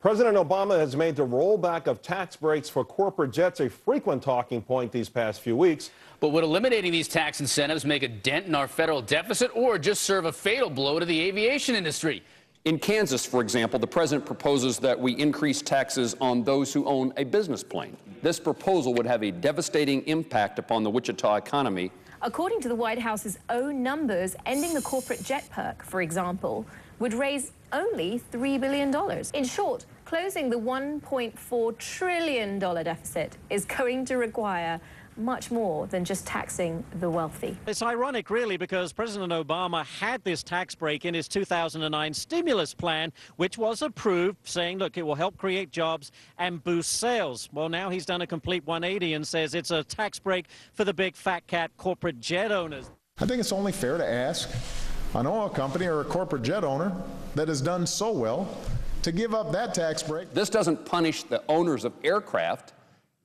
President Obama has made the rollback of tax breaks for corporate jets a frequent talking point these past few weeks. But would eliminating these tax incentives make a dent in our federal deficit or just serve a fatal blow to the aviation industry? In Kansas, for example, the president proposes that we increase taxes on those who own a business plane. This proposal would have a devastating impact upon the Wichita economy. According to the White House's own numbers, ending the corporate jet perk, for example, would raise only $3 billion. In short, closing the $1.4 trillion deficit is going to require much more than just taxing the wealthy. It's ironic, really, because President Obama had this tax break in his 2009 stimulus plan, which was approved, saying, look, it will help create jobs and boost sales. Well, now he's done a complete 180 and says it's a tax break for the big fat cat corporate jet owners. I think it's only fair to ask an oil company or a corporate jet owner that has done so well to give up that tax break. This doesn't punish the owners of aircraft.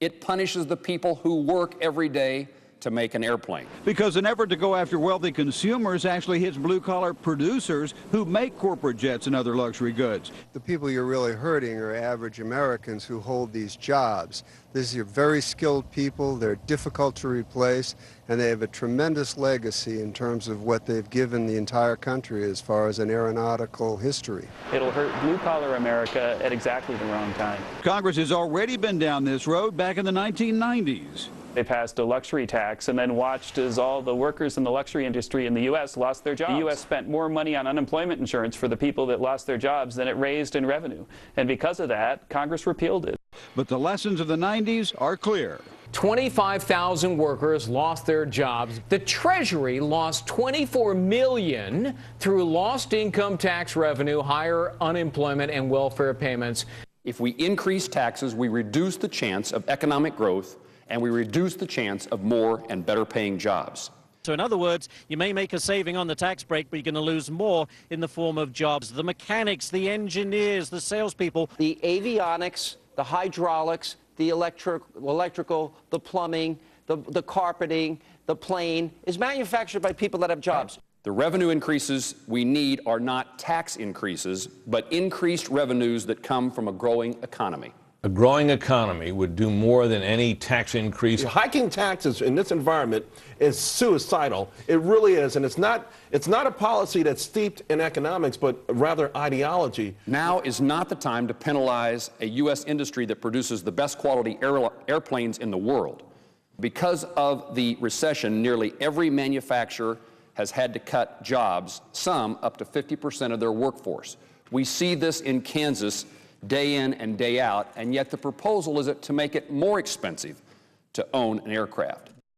It punishes the people who work every day to make an airplane. Because an effort to go after wealthy consumers actually hits blue-collar producers who make corporate jets and other luxury goods. The people you're really hurting are average Americans who hold these jobs. These are very skilled people, they're difficult to replace, and they have a tremendous legacy in terms of what they've given the entire country as far as an aeronautical history. It'll hurt blue-collar America at exactly the wrong time. Congress has already been down this road back in the 1990s. They passed a luxury tax and then watched as all the workers in the luxury industry in the U.S. lost their jobs. The U.S. spent more money on unemployment insurance for the people that lost their jobs than it raised in revenue. And because of that, Congress repealed it. But the lessons of the 90s are clear. 25,000 workers lost their jobs. The Treasury lost $24 million through lost income tax revenue, higher unemployment, and welfare payments. If we increase taxes, we reduce the chance of economic growth, and we reduce the chance of more and better paying jobs. So in other words, you may make a saving on the tax break, but you're going to lose more in the form of jobs. The mechanics, the engineers, the salespeople. The avionics, the hydraulics, the electrical, the plumbing, the carpeting, the plane is manufactured by people that have jobs. The revenue increases we need are not tax increases, but increased revenues that come from a growing economy. A growing economy would do more than any tax increase. Hiking taxes in this environment is suicidal. It really is, and it's not a policy that's steeped in economics, but rather ideology. Now is not the time to penalize a U.S. industry that produces the best quality airplanes in the world. Because of the recession, nearly every manufacturer has had to cut jobs, some up to 50% of their workforce. We see this in Kansas day in and day out, and yet the proposal is to make it more expensive to own an aircraft.